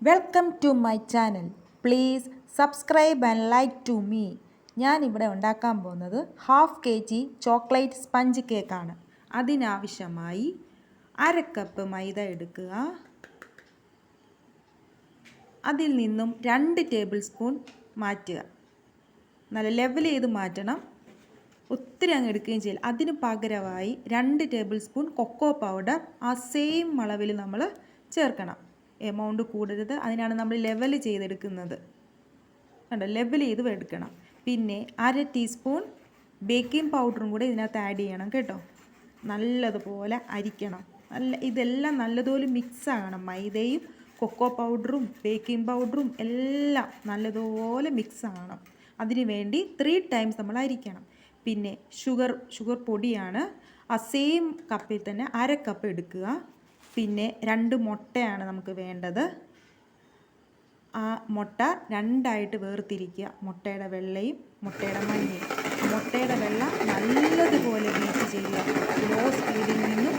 Welcome to my channel. Please subscribe and like to me. ഞാനിവിടെ ഉണ്ടാക്കാൻ പോകുന്നത് 1/2 kg chocolate sponge കേക്കാണ്. അതിനാവശ്യമായി 1/2 cup മൈദ എടുക്കുക. അതിൽ നിന്നും 2 ടേബിൾ സ്പൂൺ മാറ്റുക. നല്ല ലെവൽ ചെയ്ത് മാറ്റണം, ഒത്തിരി അങ്ങ് എടുക്കുകയും ചെയ്യില്ല. അതിന് പകരമായി 2 ടേബിൾ സ്പൂൺ കൊക്കോ പൗഡർ ആ സെയിം അളവിൽ നമ്മൾ ചേർക്കണം. എമൗണ്ട് കൂടരുത്, അതിനാണ് നമ്മൾ ലെവൽ ചെയ്തെടുക്കുന്നത്. കണ്ടോ, ലെവൽ ചെയ്ത് എടുക്കണം. പിന്നെ 1/2 ടീസ്പൂൺ ബേക്കിംഗ് പൗഡറും കൂടെ ഇതിനകത്ത് ആഡ് ചെയ്യണം കേട്ടോ. നല്ലതുപോലെ അരിക്കണം. ഇതെല്ലാം നല്ലതുപോലെ മിക്സ് ആകണം. മൈദയും കൊക്കോ പൗഡറും ബേക്കിംഗ് പൗഡറും എല്ലാം നല്ലതുപോലെ മിക്സ് ആകണം. അതിന് വേണ്ടി 3 ടൈംസ് നമ്മൾ അരിക്കണം. പിന്നെ ഷുഗർ പൊടിയാണ്. ആ സെയിം കപ്പിൽ തന്നെ 1/2 കപ്പ് എടുക്കുക. പിന്നെ 2 മുട്ടയാണ് നമുക്ക് വേണ്ടത്. ആ മുട്ട 2ആയിട്ട് വേർതിരിക്കുക. മുട്ടയുടെ വെള്ളയും മുട്ടയുടെ മഞ്ഞയും. മുട്ടയുടെ വെള്ള നല്ലതുപോലെ ബീറ്റ് ചെയ്യുക. ലോ സ്പീഡിൽ നിന്നും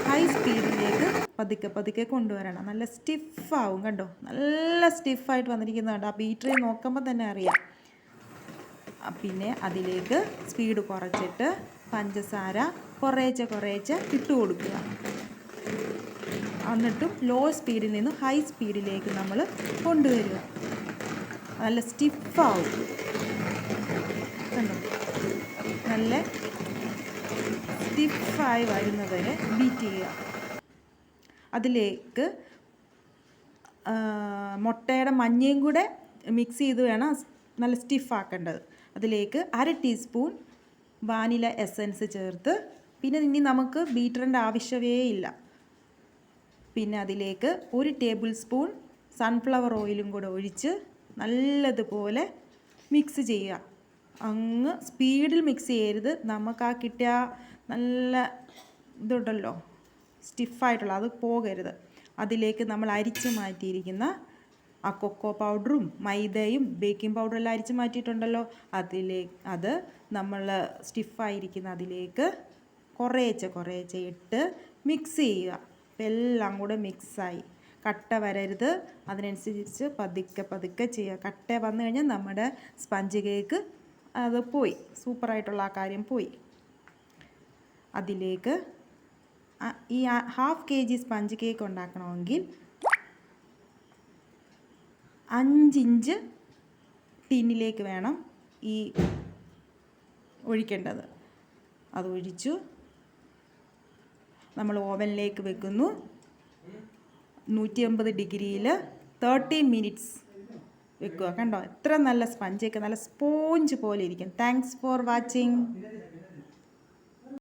ഹൈ സ്പീഡിലേക്ക് പതുക്കെ കൊണ്ടുവരണം. നല്ല സ്റ്റിഫാവും കണ്ടോ, നല്ല സ്റ്റിഫായിട്ട് വന്നിരിക്കുന്നതുണ്ട്. ആ ബീറ്ററിൽ നോക്കുമ്പോൾ തന്നെ അറിയാം. പിന്നെ അതിലേക്ക് സ്പീഡ് കുറച്ചിട്ട് പഞ്ചസാര കുറേശ്ശെ ഇട്ട് കൊടുക്കുക. എന്നിട്ടും ലോ സ്പീഡിൽ നിന്നും ഹൈ സ്പീഡിലേക്ക് നമ്മൾ കൊണ്ടുവരിക. നല്ല സ്റ്റിഫാവും കണ്ടോ, നല്ല സ്റ്റിഫായി വരുന്നവരെ ബീറ്റ് ചെയ്യുക. അതിലേക്ക് മുട്ടയുടെ മഞ്ഞയും കൂടെ മിക്സ് ചെയ്ത് വേണം നല്ല സ്റ്റിഫാക്കേണ്ടത്. അതിലേക്ക് 1/2 ടീസ്പൂൺ വാനില എസൻസ് ചേർത്ത്, പിന്നെ ഇനി നമുക്ക് ബീറ്ററിൻ്റെ ആവശ്യമേ ഇല്ല. പിന്നെ അതിലേക്ക് 1 ടേബിൾ സ്പൂൺ സൺഫ്ലവർ ഓയിലും കൂടെ ഒഴിച്ച് നല്ലതുപോലെ മിക്സ് ചെയ്യുക. അങ്ങ് സ്പീഡിൽ മിക്സ് ചെയ്യരുത്. നമുക്ക് ആ കിട്ടിയ നല്ല ഇതുണ്ടല്ലോ സ്റ്റിഫായിട്ടുള്ള, അത് പോകരുത്. അതിലേക്ക് നമ്മൾ അരിച്ച് മാറ്റിയിരിക്കുന്ന ആ കൊക്കോ പൗഡറും മൈദയും ബേക്കിംഗ് പൗഡറും എല്ലാം അരിച്ച് മാറ്റിയിട്ടുണ്ടല്ലോ, അത് നമ്മൾ സ്റ്റിഫായിരിക്കുന്ന അതിലേക്ക് കുറേശ്ശെ ഇട്ട് മിക്സ് ചെയ്യുക. അപ്പം എല്ലാം കൂടെ മിക്സായി. കട്ട വരരുത്, അതിനനുസരിച്ച് പതുക്കെ ചെയ്യുക. കട്ട വന്നു കഴിഞ്ഞാൽ നമ്മുടെ സ്പഞ്ച് കേക്ക് അത് പോയി, സൂപ്പറായിട്ടുള്ള ആ കാര്യം പോയി. അതിലേക്ക് ഈ 1/2 kg സ്പഞ്ച് കേക്ക് ഉണ്ടാക്കണമെങ്കിൽ 5 ഇഞ്ച് ടിന്നിലേക്ക് വേണം ഈ ഒഴിക്കേണ്ടത്. അത് ഒഴിച്ചു നമ്മൾ ഓവനിലേക്ക് വെക്കുന്നു. 180 ഡിഗ്രിയിൽ 30 മിനിറ്റ്സ് വെക്കുക. കണ്ടോ, എത്ര നല്ല സ്പഞ്ച് കേക്ക്, നല്ല സ്പോഞ്ച് പോലെ ഇരിക്കും. Thanks for watching.